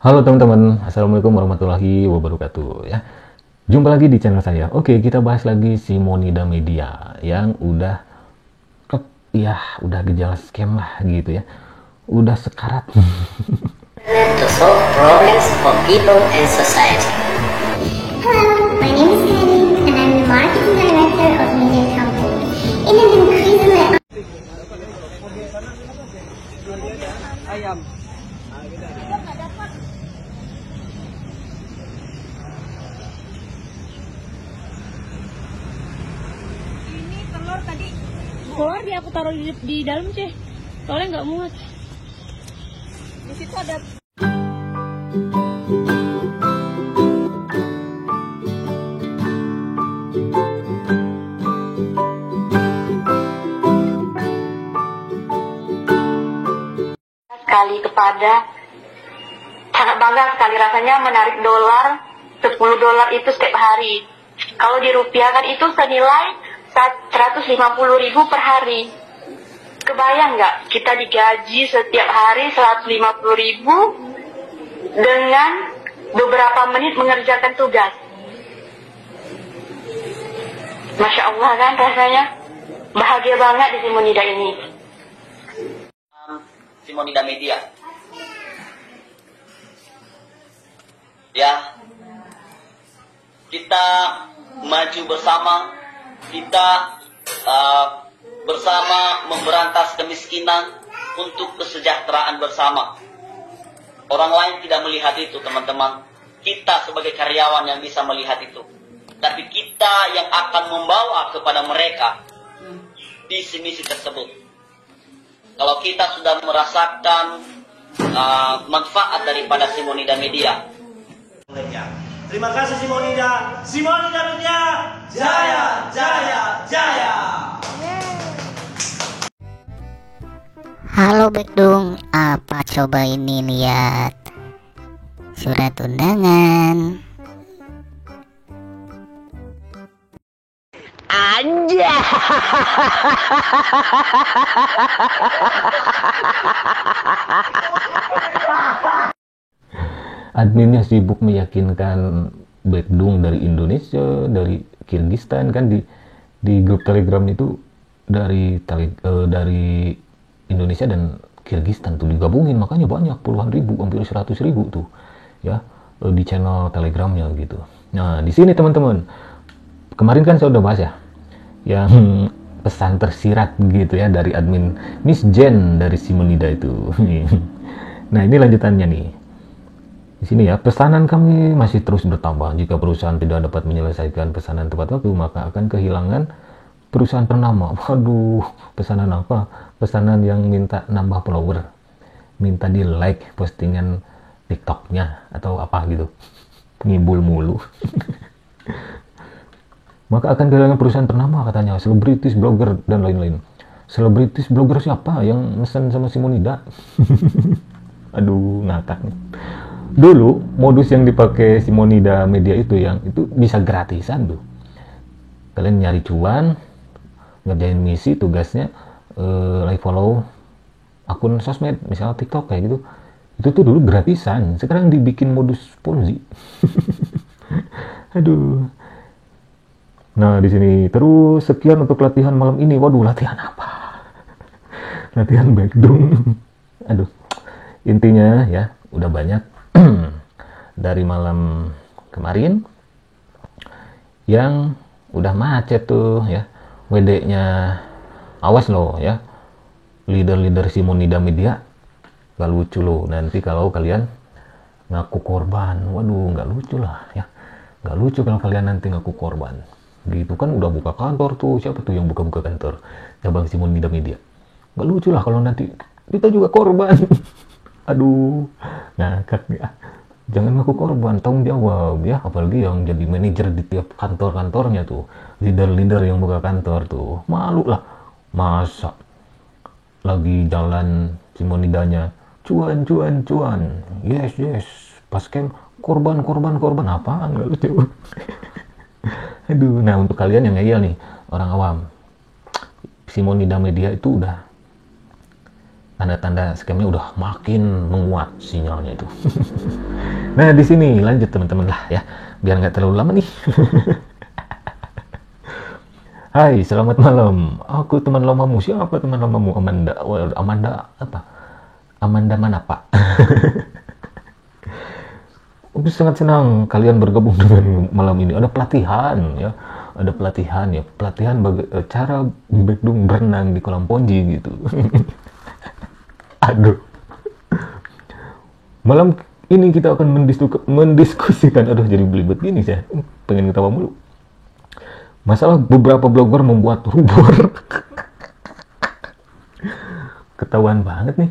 Halo teman-teman, Assalamualaikum warahmatullahi wabarakatuh ya. Jumpa lagi di channel saya. Oke, kita bahas lagi Simonida Media yang udah gejala scam lah gitu ya. Udah sekarat. To solve problems for people and society. Hello, my name is Henny, and I'm the marketing director of media company. In an increasingly Ini telur tadi keluar dia aku taruh di dalam sih, soalnya nggak muat. Di situ ada. Sekali kepada sangat bangga sekali rasanya menarik dolar 10 dolar itu setiap hari. Kalau dirupiahkan itu senilai 150.000 per hari. Kebayang nggak kita digaji setiap hari 150.000 dengan beberapa menit mengerjakan tugas. Masya Allah kan rasanya bahagia banget di Simonida ini. Simonida Media. Ya, kita maju bersama, kita bersama memberantas kemiskinan untuk kesejahteraan bersama. Orang lain tidak melihat itu, teman-teman. Kita sebagai karyawan yang bisa melihat itu. Tapi kita yang akan membawa kepada mereka visi-misi tersebut. Kalau kita sudah merasakan manfaat daripada Simonida Media. Terima kasih Simonida. Simonida Media, jaya, jaya, jaya. Halo Bekdung, apa coba ini lihat surat undangan. Aja. Adminnya sibuk meyakinkan Bekdung dari Indonesia, dari Kirgistan kan di grup Telegram itu dari Indonesia dan Kirgistan tuh digabungin, makanya banyak puluhan ribu, hampir 100.000 tuh ya di channel Telegramnya gitu. Nah di sini teman-teman, kemarin kan saya udah bahas ya yang pesan tersirat gitu ya dari admin Miss Jen dari Simonida itu. Nah ini lanjutannya nih. Di sini ya, pesanan kami masih terus bertambah. Jika perusahaan tidak dapat menyelesaikan pesanan tepat waktu, maka akan kehilangan perusahaan ternama. Waduh, pesanan apa? Pesanan yang minta nambah follower, minta di like postingan TikToknya atau apa gitu, ngibul mulu. Maka akan kehilangan perusahaan ternama katanya, selebritis, blogger dan lain-lain. Selebritis, blogger siapa yang mesen sama Simonida? Aduh, ngakak nih. Dulu modus yang dipakai Simonida Media itu yang itu bisa gratisan tuh. Kalian nyari cuan, ngerjain misi, tugasnya like follow akun sosmed, misalnya TikTok kayak gitu. Itu tuh dulu gratisan. Sekarang dibikin modus Ponzi. Aduh. Nah, di sini terus sekian untuk latihan malam ini. Waduh, latihan apa? Latihan Bekdung. Aduh. Intinya ya, udah banyak dari malam kemarin yang udah macet tuh ya WD-nya. Awas loh ya, leader-leader Simonida Media, gak lucu loh nanti kalau kalian ngaku korban. Waduh, gak lucu lah ya, gak lucu kalau kalian nanti ngaku korban gitu kan. Udah buka kantor tuh, siapa tuh yang buka-buka kantor cabang Simonida Media. Gak lucu lah kalau nanti kita juga korban. Aduh, ngakak ya. Jangan ngaku korban, tanggung jawab ya. Apalagi yang jadi manajer di tiap kantor-kantornya tuh, leader-leader yang buka kantor tuh, malu lah. Masa lagi jalan Simonidanya, cuan, cuan, cuan, yes, yes, pas scam, korban, korban, korban, apaan, nggak lucu. Aduh, nah untuk kalian yang ngeyel nih, orang awam, Simonida Media itu udah tanda-tanda scamnya udah makin menguat sinyalnya itu. Nah di sini lanjut teman-teman lah ya, biar nggak terlalu lama nih. Hai, selamat malam. Aku teman lamamu. Siapa teman lamamu? Amanda. Well, Amanda apa? Amanda mana Pak? Aku sangat senang kalian bergabung dengan malam ini. Ada pelatihan ya. Ada pelatihan ya. Pelatihan cara backdown berenang di kolam ponji gitu. Aduh. Malam ini kita akan mendiskusikan. Aduh, jadi belibet gini saya. Pengen ketawa mulu. Masalah beberapa blogger membuat rubor. Ketahuan banget nih.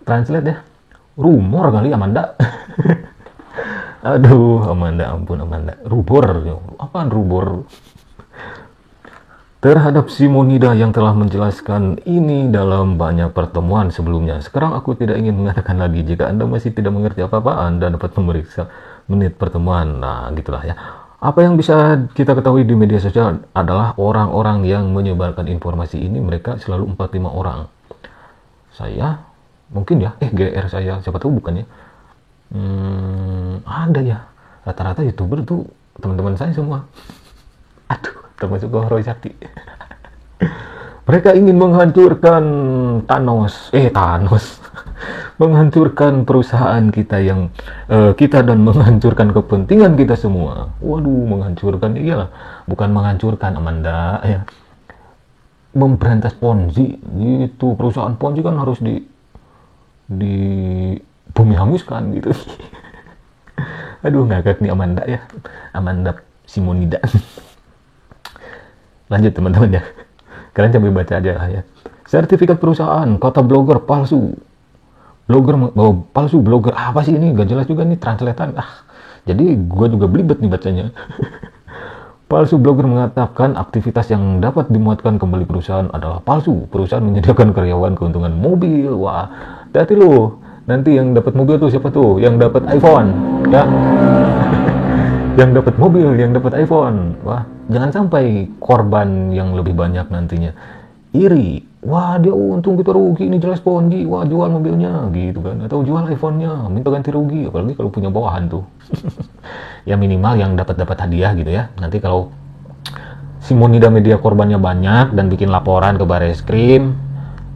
Translate ya. Rumor kali Amanda. Aduh, Amanda, ampun Amanda. Rubor. Apaan rubor? Terhadap Simonida yang telah menjelaskan ini dalam banyak pertemuan sebelumnya. Sekarang aku tidak ingin mengatakan lagi. Jika Anda masih tidak mengerti apa-apa, Anda dapat memeriksa menit pertemuan. Nah, gitulah ya. Apa yang bisa kita ketahui di media sosial adalah orang-orang yang menyebarkan informasi ini, mereka selalu 4-5 orang. Saya, mungkin ya, GR saya, siapa tahu bukan ya. Ada ya, rata-rata YouTuber tuh teman-teman saya semua. Aduh, termasuk Roy Sakti. Mereka ingin menghancurkan Thanos. Menghancurkan perusahaan kita yang kita dan menghancurkan kepentingan kita semua. Waduh, menghancurkan iyalah, bukan menghancurkan Amanda ya. Memberantas Ponzi gitu. Perusahaan Ponzi kan harus di bumi hanguskan gitu. Aduh, ngakak nih Amanda ya. Amanda Simonida. Lanjut teman-teman ya. Kalian coba baca aja ya. Sertifikat perusahaan, kata blogger palsu. Palsu blogger apa sih ini? Gak jelas juga nih translatean. Jadi gue juga belibet nih bacanya. Palsu blogger mengatakan aktivitas yang dapat dimuatkan kembali perusahaan adalah palsu. Perusahaan menyediakan karyawan keuntungan mobil. Wah, hati-hati lo. Nanti yang dapat mobil tuh siapa tuh? Yang dapat iPhone, ya. Yang dapat mobil, yang dapat iPhone. Wah, jangan sampai korban yang lebih banyak nantinya iri. Wah, dia untung kita rugi, ini jelas Ponzi. Wah, jual mobilnya gitu kan, atau jual iPhone-nya, minta ganti rugi. Apalagi kalau punya bawahan tuh. Ya minimal yang dapat hadiah gitu ya. Nanti kalau Simonida media korbannya banyak dan bikin laporan ke Bareskrim,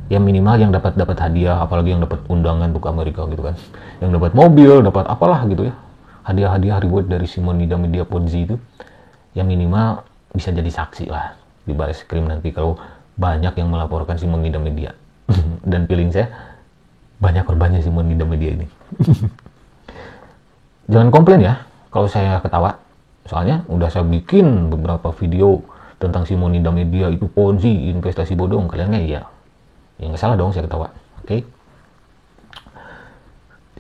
ya minimal yang dapat hadiah, apalagi yang dapat undangan untuk Amerika gitu kan. Yang dapat mobil, dapat apalah gitu ya. Hadiah-hadiah reward dari Simonida media Ponzi itu, ya minimal bisa jadi saksi lah di Bareskrim nanti kalau banyak yang melaporkan Simonida media. Dan feeling saya banyak korbannya Simonida media ini. Jangan komplain ya kalau saya ketawa, soalnya udah saya bikin beberapa video tentang Simonida media itu Ponzi, investasi bodong. Kalian ya nggak salah dong saya ketawa. Oke.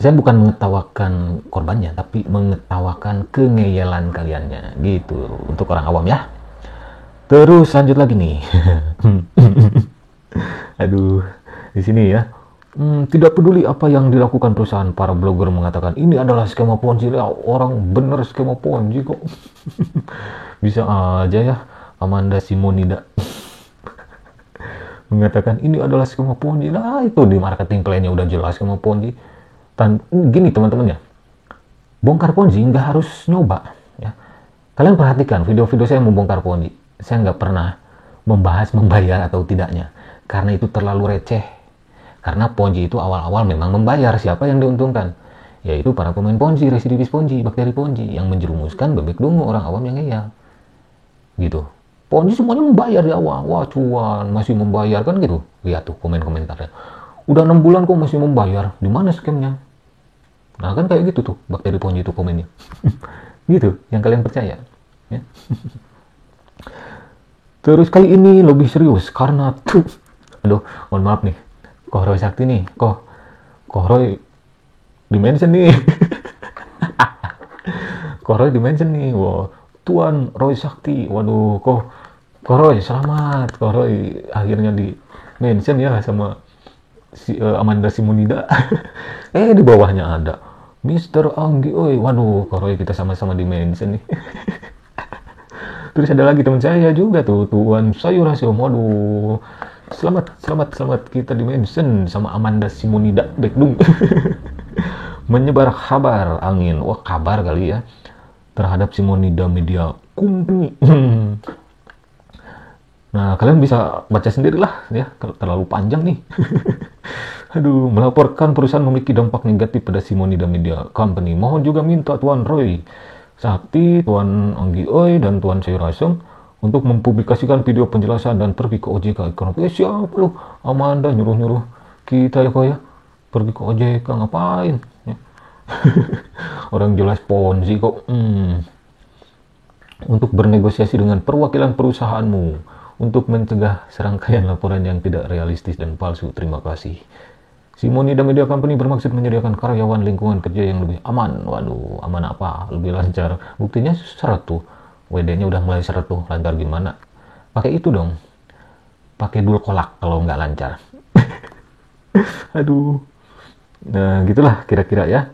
Saya bukan mengetawakan korbannya, tapi mengetawakan kengeyelan kaliannya gitu untuk orang awam ya. Terus lanjut lagi nih. Aduh, di sini ya. Tidak peduli apa yang dilakukan perusahaan, para blogger mengatakan ini adalah skema Ponzi. Orang bener skema Ponzi kok. Bisa aja ya Amanda Simonida mengatakan ini adalah skema Ponzi. Nah, itu di marketing plan-nya udah jelas skema Ponzi. Gini teman-teman ya, bongkar Ponzi nggak harus nyoba ya. Kalian perhatikan video-video saya membongkar Ponzi, saya nggak pernah membahas membayar atau tidaknya, karena itu terlalu receh. Karena Ponzi itu awal-awal memang membayar. Siapa yang diuntungkan? Yaitu para pemain Ponzi, residivis Ponzi, bakteri Ponzi yang menjerumuskan bebek dungu orang awam yang ngeyel gitu. Ponzi semuanya membayar di awal. Wah, cuan, masih membayar kan gitu. Lihat tuh komen-komentarnya, udah 6 bulan kok masih membayar, di mana skemnya? Nah kan kayak gitu tuh bakteri Ponzi itu komennya. Gitu yang kalian percaya ya. Terus kali ini lebih serius karena tuh, aduh mohon maaf nih, Roy Sakti nih, Roy dimension nih. Roy dimension nih. Wow, Tuan Roy Sakti, waduh, Roy selamat, Roy akhirnya di mention ya sama Amanda Simonida. Di bawahnya ada Mr. Anggi, oi, waduh, Roy kita sama-sama di mention nih. Terus ada lagi teman saya juga tuh, Tuan Sayur Hasil, waduh, Selamat kita di-mention sama Amanda Simonida Bekdung. Menyebar kabar angin, wah kabar kali ya, terhadap Simonida Media Company. Nah, kalian bisa baca sendirilah ya, kalau terlalu panjang nih. Aduh, melaporkan perusahaan memiliki dampak negatif pada Simonida Media Company. Mohon juga minta Tuan Roy Sakti, Tuan Anggi Oi, dan Tuan Sayurasem untuk mempublikasikan video penjelasan dan pergi ke OJK ekonomi. Siapa lu? Amanda nyuruh-nyuruh kita ya kok ya, pergi ke OJK ngapain? Ya. Orang jelas ponzi kok. Untuk bernegosiasi dengan perwakilan perusahaanmu untuk mencegah serangkaian laporan yang tidak realistis dan palsu. Terima kasih. Simonida Media Company bermaksud menyediakan karyawan lingkungan kerja yang lebih aman. Waduh, aman apa? Lebih lancar. Buktinya seret tuh. WD-nya udah mulai seret tuh. Lancar gimana? Pakai itu dong. Pakai dul kolak kalau nggak lancar. Aduh. Nah, gitulah kira-kira ya.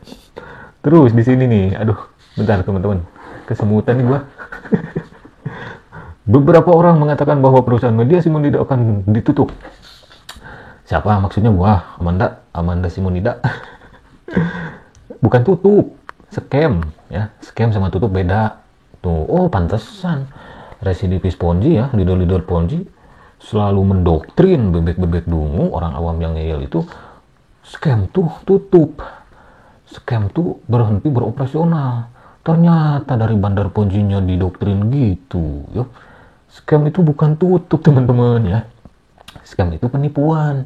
Terus di sini nih. Aduh, bentar teman-teman. Kesemutan nih gua. Beberapa orang mengatakan bahwa perusahaan media Simonida akan ditutup. Siapa maksudnya? Wah, Amanda Simonida. Bukan tutup, scam ya. Scam sama tutup beda. Tuh, oh pantesan residivis ponzi ya, leader-leader ponzi selalu mendoktrin bebek-bebek dungu, orang awam yang ngeyel itu. Scam tuh tutup. Scam tuh berhenti beroperasional. Ternyata dari bandar ponzinya didoktrin gitu, ya. Scam itu bukan tutup teman-teman ya. Scam itu penipuan.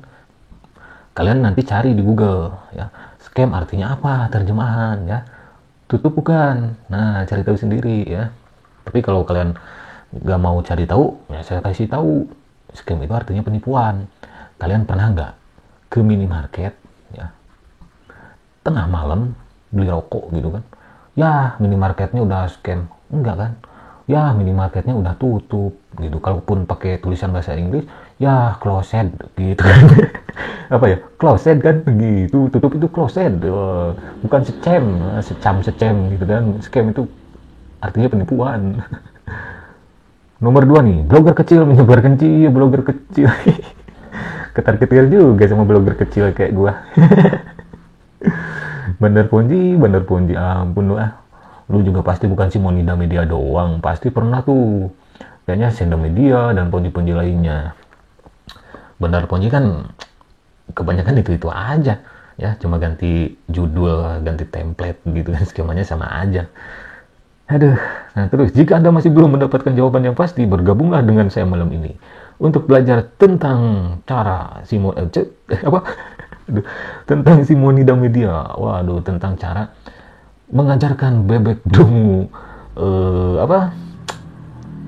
Kalian nanti cari di Google ya. Scam artinya apa? Terjemahan ya. Tutup bukan. Nah, cari tahu sendiri ya. Tapi kalau kalian nggak mau cari tahu, ya saya kasih tahu. Scam itu artinya penipuan. Kalian pernah nggak ke minimarket ya? Tengah malam beli rokok gitu kan? Ya, minimarketnya udah scam. Enggak kan? Ya, minimarketnya udah tutup gitu. Kalaupun pakai tulisan bahasa Inggris, ya closed gitu kan. Apa ya? Closed kan gitu. Tutup itu closed. Bukan secam gitu kan. Scam itu artinya penipuan. Nomor 2 nih, blogger kecil menyebar kencing, blogger kecil. Ketar-ketir juga sama blogger kecil kayak gua. Bandar ponzi, ampun lu ah. Lu juga pasti bukan Simonida Media doang, pasti pernah tuh. Kayaknya Senda Media dan ponzi-ponzi lainnya. Bandar ponzi kan kebanyakan itu aja. Ya, cuma ganti judul, ganti template gitu kan, skemanya sama aja. Aduh, nah terus jika Anda masih belum mendapatkan jawaban yang pasti, bergabunglah dengan saya malam ini untuk belajar tentang cara tentang Simonida Media. Waduh, tentang cara mengajarkan bebek dungu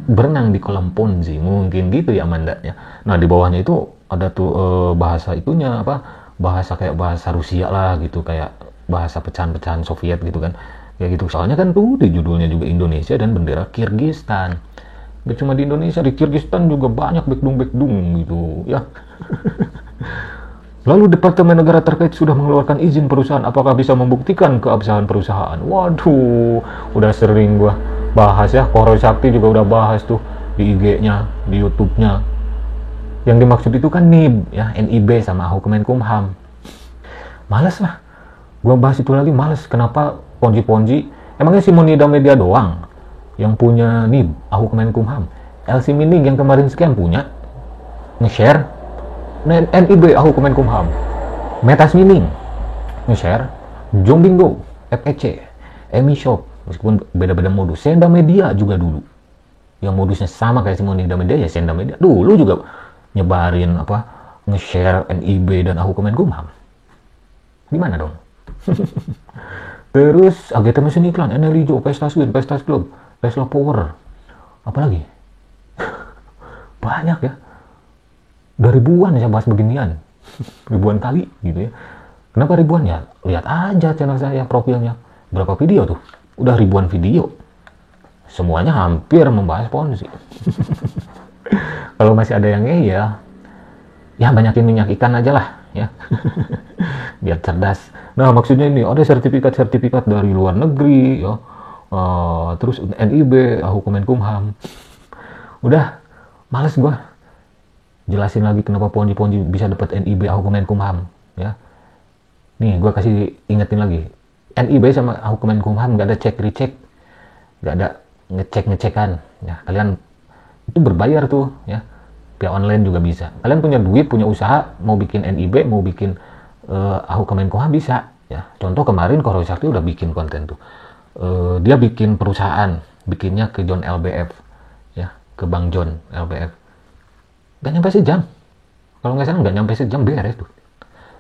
berenang di kolam ponzi, mungkin gitu ya mandanya. Nah, di bawahnya itu ada tuh bahasa itunya bahasa kayak bahasa Rusia lah gitu, kayak bahasa pecahan-pecahan Soviet gitu kan. Kayak gitu. Soalnya kan tuh di judulnya juga Indonesia dan bendera Kirgistan. Gak cuma di Indonesia, di Kirgistan juga banyak bekdung gitu ya. Lalu Departemen Negara terkait sudah mengeluarkan izin perusahaan. Apakah bisa membuktikan keabsahan perusahaan? Waduh, udah sering gua bahas ya. Roy Sakti juga udah bahas tuh di IG-nya, di YouTube-nya. Yang dimaksud itu kan NIB ya, NIB sama Kemenkumham. Males lah. Gua bahas itu lagi males. Kenapa ponzi-ponzi? Emangnya Simonida Media doang yang punya NIB, Kemenkumham? LC Mining yang kemarin scam punya, nge-share. NIB, Kemenkumham. Metas Mining nge-share. Jombingo, FEC, Emishop, meskipun beda-beda modus. Senda Media juga dulu yang modusnya sama kayak Simonida Media, ya Senda Media dulu juga nyebarin nge-share NIB dan Kemenkumham. Gimana dong? Terus AGT mesin iklan, NL Hijau, Pestas Win, Pestas Club, Tesla Power, apalagi banyak ya. Udah ribuan saya bahas beginian. Ribuan kali gitu ya. Kenapa ribuan ya? Lihat aja channel saya, profilnya. Berapa video tuh? Udah ribuan video. Semuanya hampir membahas ponzi. Kalau masih ada yang ya banyakin minyak ikan aja lah ya. Biar cerdas. Nah, maksudnya ini ada sertifikat dari luar negeri ya. Terus NIB, Kemenkumham. Udah males gua. jelasin lagi kenapa Ponzi bisa dapat NIB AHU Kemenkumham ya. Nih gue kasih ingetin lagi, NIB sama AHU Kemenkumham nggak ada cek recheck, nggak ada ngecekan ya. Kalian itu berbayar tuh ya, via online juga bisa. Kalian punya duit, punya usaha, mau bikin NIB, mau bikin AHU Kemenkumham bisa ya. Contoh kemarin Koro Sakti udah bikin konten tuh, dia bikin perusahaan, bikinnya ke John LBF ya, ke Bang John LBF. Gak nyampe sejam, kalau nggak salah nggak nyampe sejam beres tuh.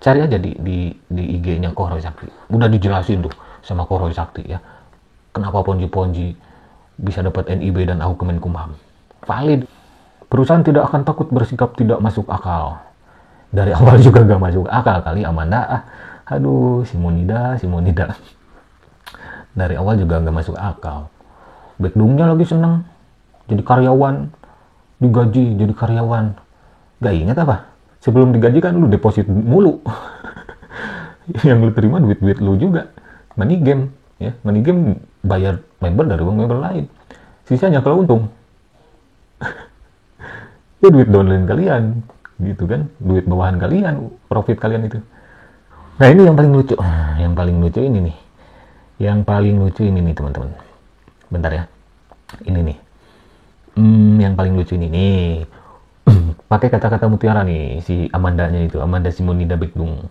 Cari aja di IG-nya Koro Sakti, udah dijelasin tuh sama Koro Sakti ya, kenapa Ponzi bisa dapat NIB dan AHU Kemenkumham. Valid. Perusahaan tidak akan takut bersikap tidak masuk akal. Dari awal juga gak masuk akal kali Amanda. Aduh, Simonida. Dari awal juga gak masuk akal. Backdungnya lagi seneng jadi karyawan, digaji jadi karyawan. Gak ingat apa? Sebelum digaji kan lu deposit mulu. Yang lu terima duit lu juga. Money game ya. Money game bayar member dari uang member lain. Sisanya kalau untung. Ya duit downline kalian gitu kan. Duit bawahan kalian, profit kalian itu. Nah, ini yang paling lucu. Yang paling lucu ini nih. Yang paling lucu ini nih, teman-teman. Bentar ya. Ini nih. Yang paling lucu ini nih. Pakai kata-kata mutiara nih si Amandanya itu, Amanda Simonida Backdung.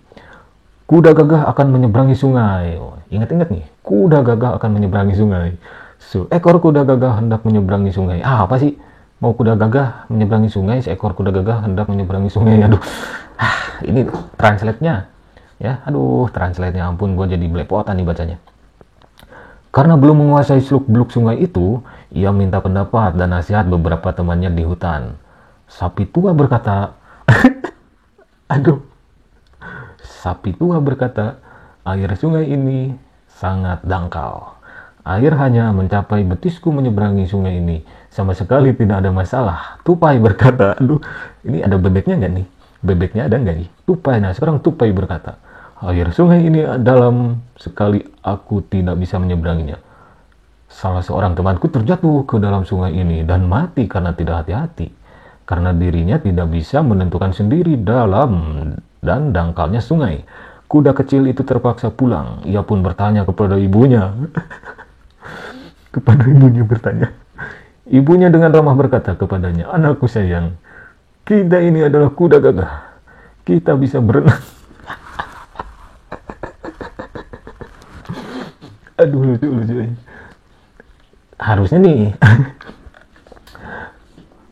Kuda gagah akan menyeberangi sungai. Oh, ingat-ingat nih, kuda gagah akan menyeberangi sungai. Seekor kuda gagah hendak menyeberangi sungai. Apa sih? Mau kuda gagah menyeberangi sungai, seekor kuda gagah hendak menyeberangi sungai. Aduh. Ini translate-nya. Ya, aduh, translate-nya ampun, gue jadi belepotan nih bacanya. Karena belum menguasai seluk-beluk sungai itu, ia minta pendapat dan nasihat beberapa temannya di hutan. Sapi tua berkata, aduh, sapi tua berkata, air sungai ini sangat dangkal. Air hanya mencapai betisku menyeberangi sungai ini. Sama sekali tidak ada masalah. Tupai berkata, aduh, ini ada bebeknya nggak nih? Bebeknya ada nggak nih? Tupai, nah sekarang Tupai berkata, air sungai ini dalam sekali aku tidak bisa menyeberanginya. Salah seorang temanku terjatuh ke dalam sungai ini dan mati karena tidak hati-hati. Karena dirinya tidak bisa menentukan sendiri dalam dan dangkalnya sungai. Kuda kecil itu terpaksa pulang. Ia pun bertanya kepada ibunya. Kepada ibunya bertanya. Ibunya dengan ramah berkata kepadanya, anakku sayang, kita ini adalah kuda gagah. Kita bisa berenang. Aduh, lucu. Harusnya nih.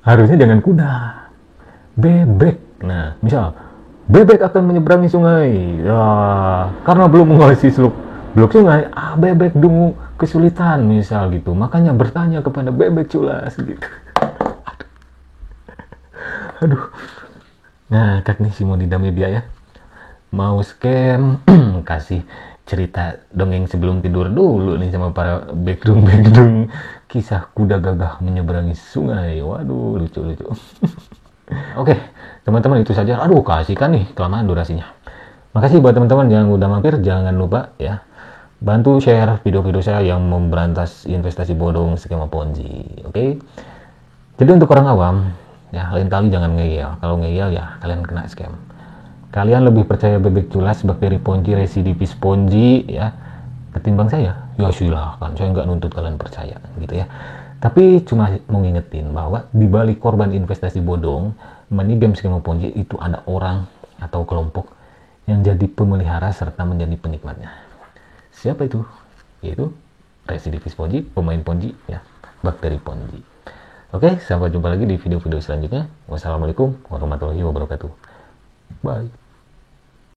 Harusnya jangan kuda, bebek. Nah, misal bebek akan menyeberangi sungai ya, karena belum menguasai seluk-beluk sungai. Bebek dungu kesulitan misal gitu, makanya bertanya kepada bebek culas gitu. Aduh. Nah, kak nih Simonida Media ya, mau scam kasih cerita dongeng sebelum tidur dulu nih sama para backdung kisah kuda gagah menyeberangi sungai. Waduh, lucu. Oke, teman-teman, itu saja. Aduh, kasihkan nih, kelamaan durasinya. Makasih buat teman-teman yang udah mampir. Jangan lupa ya, bantu share video-video saya yang memberantas investasi bodong, skema Ponzi. Oke? Jadi untuk orang awam, ya lain kali jangan ngeyel. Kalau ngeyel ya kalian kena scam. Kalian lebih percaya bebek culas, bakteri Ponzi, residivis Ponzi ya ketimbang saya? Ya silahkan, saya nggak nuntut kalian percaya gitu ya. Tapi cuma mau ngingetin bahwa di balik korban investasi bodong, money game, skema Ponzi itu ada orang atau kelompok yang jadi pemelihara serta menjadi penikmatnya. Siapa itu? Yaitu residivis Ponzi, pemain Ponzi ya, bakteri Ponzi. Oke, sampai jumpa lagi di video-video selanjutnya. Wassalamualaikum warahmatullahi wabarakatuh. Bye.